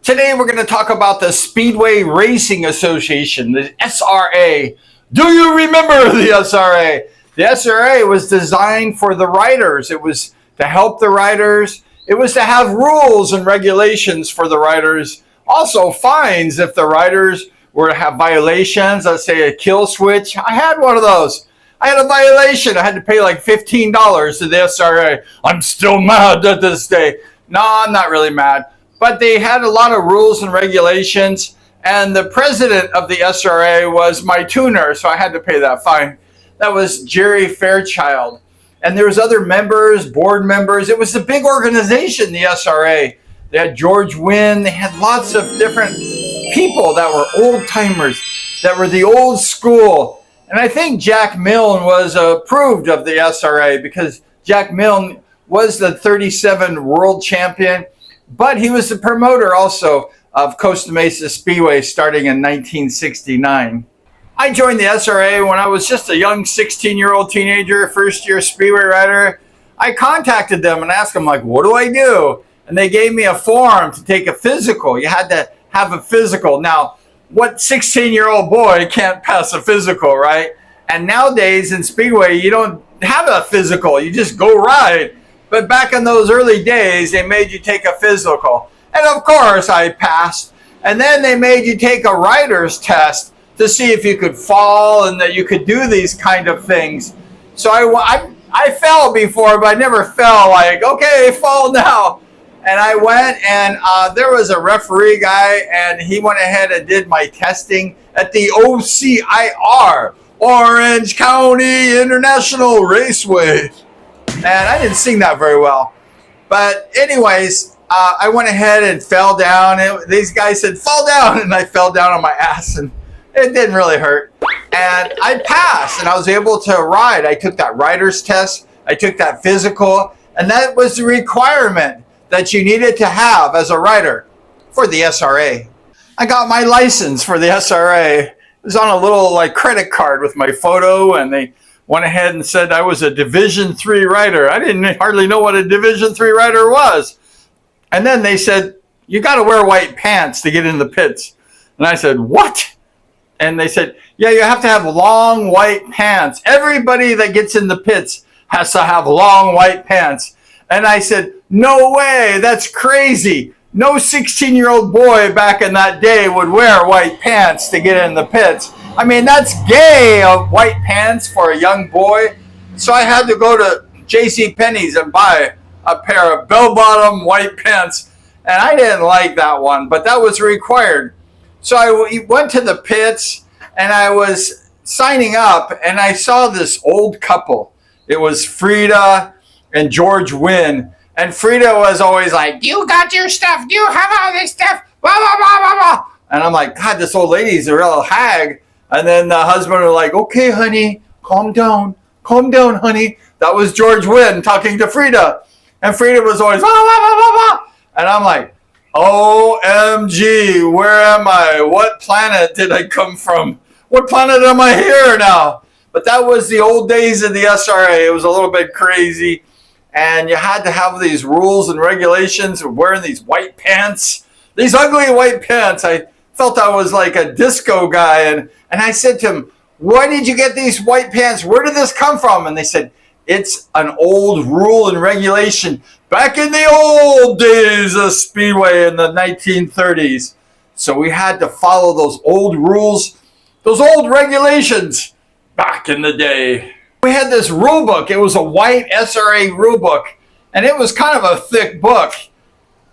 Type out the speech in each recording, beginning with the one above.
Today we're going to talk about the Speedway Racing Association, the SRA. Do you remember the SRA? The SRA was designed for the riders. It was to help the riders. It was to have rules and regulations for the riders. Also fines if the riders were to have violations. Let's say a kill switch. I had one of those. I had a violation. I had to pay like $15 to the SRA. I'm still mad to this day. No, I'm not really mad. But they had a lot of rules and regulations, and the president of the SRA was my tuner, so I had to pay that fine. That was Jerry Fairchild. And there was other members, board members. It was a big organization, the SRA. They had George Wynn. They had lots of different people that were old-timers, that were the old school. And I think Jack Milne was approved of the SRA because Jack Milne was the 37 world champion. But he was the promoter also of Costa Mesa Speedway starting in 1969. I joined the SRA when I was just a young 16-year-old teenager, first-year Speedway rider. I contacted them and asked them, like, what do I do? And they gave me a form to take a physical. You had to have a physical. Now, what 16-year-old boy can't pass a physical, right? And nowadays in Speedway, you don't have a physical. You just go ride. But back in those early days, they made you take a physical. And of course, I passed. And then they made you take a rider's test to see if you could fall and that you could do these kind of things. So I fell before, but I never fell like, okay, fall now. And I went, and there was a referee guy, and he went ahead and did my testing at the OCIR, Orange County International Raceway. And I didn't sing that very well. But anyways, I went ahead and fell down. These guys said, fall down. And I fell down on my ass. And it didn't really hurt. And I passed. And I was able to ride. I took that rider's test. I took that physical. And that was the requirement that you needed to have as a rider for the SRA. I got my license for the SRA. It was on a little like credit card with my photo. And they went ahead and said I was a Division III rider. I didn't hardly know what a Division III rider was. And then they said, you got to wear white pants to get in the pits. And I said, what? And they said, yeah, you have to have long white pants. Everybody that gets in the pits has to have long white pants. And I said, no way, that's crazy. No 16-year-old boy back in that day would wear white pants to get in the pits. I mean, that's gay, white pants for a young boy. So I had to go to JCPenney's and buy a pair of bell-bottom white pants. And I didn't like that one, but that was required. So I went to the pits, and I was signing up, and I saw this old couple. It was Frida and George Wynn. And Frida was always like, you got your stuff. You have all this stuff. Blah, blah, blah, blah, blah. And I'm like, God, this old lady's a real hag. And then the husband was like, okay, honey, calm down. Calm down, honey. That was George Wynn talking to Frida. And Frida was always, blah, blah, blah, blah, blah. And I'm like, OMG, where am I? What planet did I come from? What planet am I here now? But that was the old days of the SRA. It was a little bit crazy. And you had to have these rules and regulations of wearing these white pants. These ugly white pants. I felt I was like a disco guy. And I said to him, why did you get these white pants? Where did this come from? And they said, it's an old rule and regulation back in the old days of Speedway in the 1930s. So we had to follow those old rules, those old regulations back in the day. We had this rule book. It was a white SRA rule book, and it was kind of a thick book.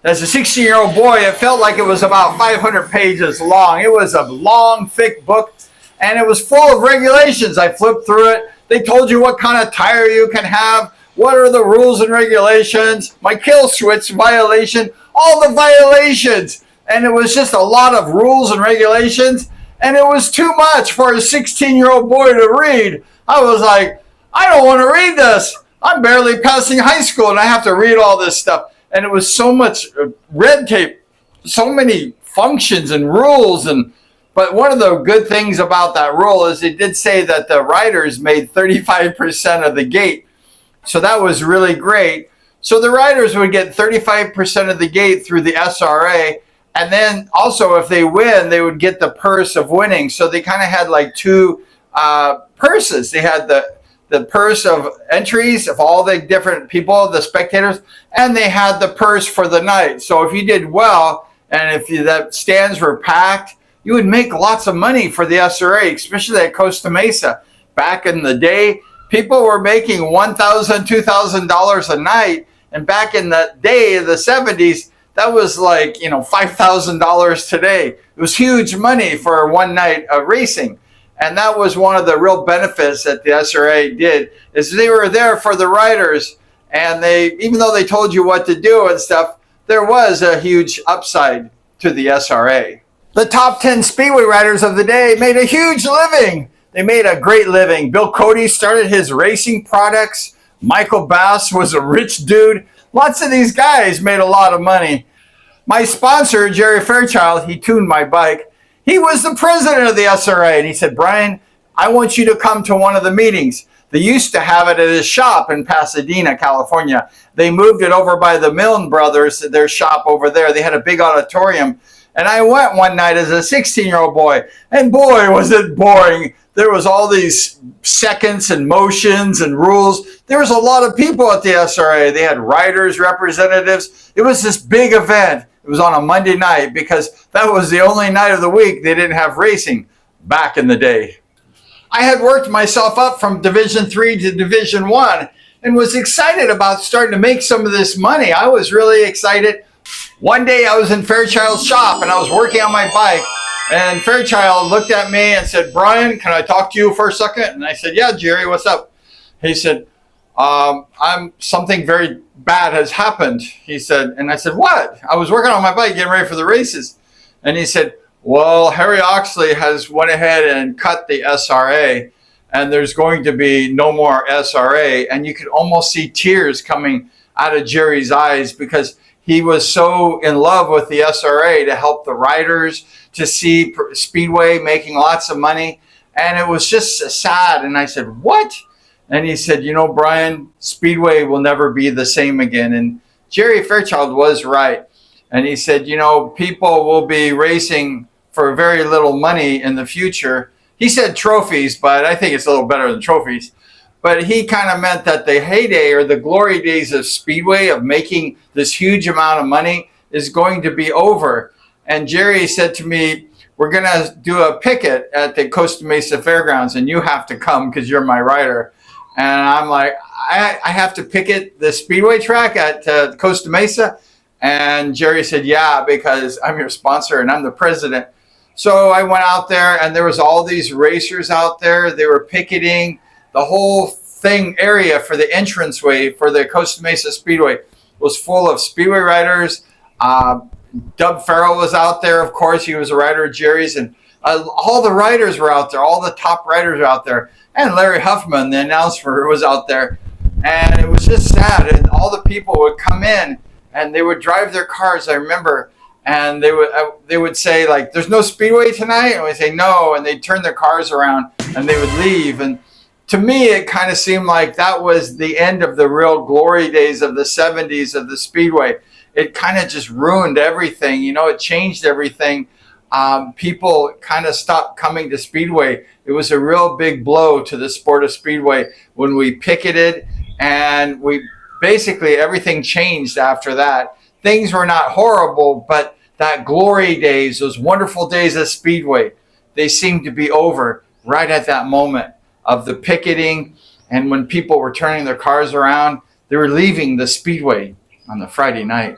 As a 16-year-old boy, it felt like it was about 500 pages long. It was a long, thick book, and it was full of regulations. I flipped through it. They told you what kind of tire you can have, what are the rules and regulations, my kill switch violation, all the violations. And it was just a lot of rules and regulations, and it was too much for a 16-year-old boy to read. I was like, I don't want to read this. I'm barely passing high school, and I have to read all this stuff. And it was so much red tape, so many functions and rules. But one of the good things about that rule is it did say that the riders made 35% of the gate. So that was really great. So the riders would get 35% of the gate through the SRA, And then also, if they win, they would get the purse of winning. So they kind of had like two purses. They had the purse of entries of all the different people, the spectators, and they had the purse for the night. So if you did well, and if the stands were packed, you would make lots of money for the SRA, especially at Costa Mesa. Back in the day, people were making $1,000, $2,000 a night. And back in the day of the 70s, that was like, $5,000 today. It was huge money for one night of racing. And that was one of the real benefits that the SRA did, is they were there for the riders. And even though they told you what to do and stuff, there was a huge upside to the SRA. The top 10 Speedway riders of the day made a huge living. They made a great living. Bill Cody started his racing products. Michael Bass was a rich dude. Lots of these guys made a lot of money. My sponsor, Jerry Fairchild, he tuned my bike. He was the president of the SRA, and he said, Brian, I want you to come to one of the meetings. They used to have it at his shop in Pasadena, California. They moved it over by the Milne brothers, their shop over there. They had a big auditorium. And I went one night as a 16-year-old boy, and boy, was it boring. There was all these seconds and motions and rules. There was a lot of people at the SRA. They had riders, representatives. It was this big event. It was on a Monday night because that was the only night of the week they didn't have racing back in the day. I had worked myself up from Division III to Division I and was excited about starting to make some of this money. I was really excited. One day I was in Fairchild's shop and I was working on my bike, and Fairchild looked at me and said, Brian, can I talk to you for a second? And I said, yeah, Jerry, what's up? He said, something very bad has happened. He said, and I said, what? I was working on my bike getting ready for the races. And he said, well, Harry Oxley has went ahead and cut the SRA, and there's going to be no more SRA. And you could almost see tears coming out of Jerry's eyes because he was so in love with the SRA to help the riders, to see Speedway making lots of money. And it was just sad. And I said, what? And he said, Brian, Speedway will never be the same again. And Jerry Fairchild was right. And he said, people will be racing for very little money in the future. He said trophies, but I think it's a little better than trophies. But he kind of meant that the heyday or the glory days of Speedway, of making this huge amount of money, is going to be over. And Jerry said to me, we're going to do a picket at the Costa Mesa Fairgrounds, and you have to come because you're my rider. And I'm like, I have to picket the Speedway track at Costa Mesa? And Jerry said, yeah, because I'm your sponsor and I'm the president. So I went out there, and there was all these racers out there. They were picketing. The whole area for the entranceway for the Costa Mesa Speedway was full of Speedway riders. Dub Farrell was out there, of course. He was a rider of Jerry's, and all the riders were out there. All the top riders were out there. And Larry Huffman, the announcer, was out there. And it was just sad. And all the people would come in, and they would drive their cars, I remember. And they would say, like, there's no Speedway tonight? And we'd say, no. And they'd turn their cars around, and they would leave. And to me, it kind of seemed like that was the end of the real glory days of the 70s of the Speedway. It kind of just ruined everything. It changed everything. People kind of stopped coming to Speedway. It was a real big blow to the sport of Speedway when we picketed, and basically everything changed after that. Things were not horrible, but that glory days, those wonderful days of Speedway, they seemed to be over right at that moment of the picketing. And when people were turning their cars around, they were leaving the Speedway on the Friday night.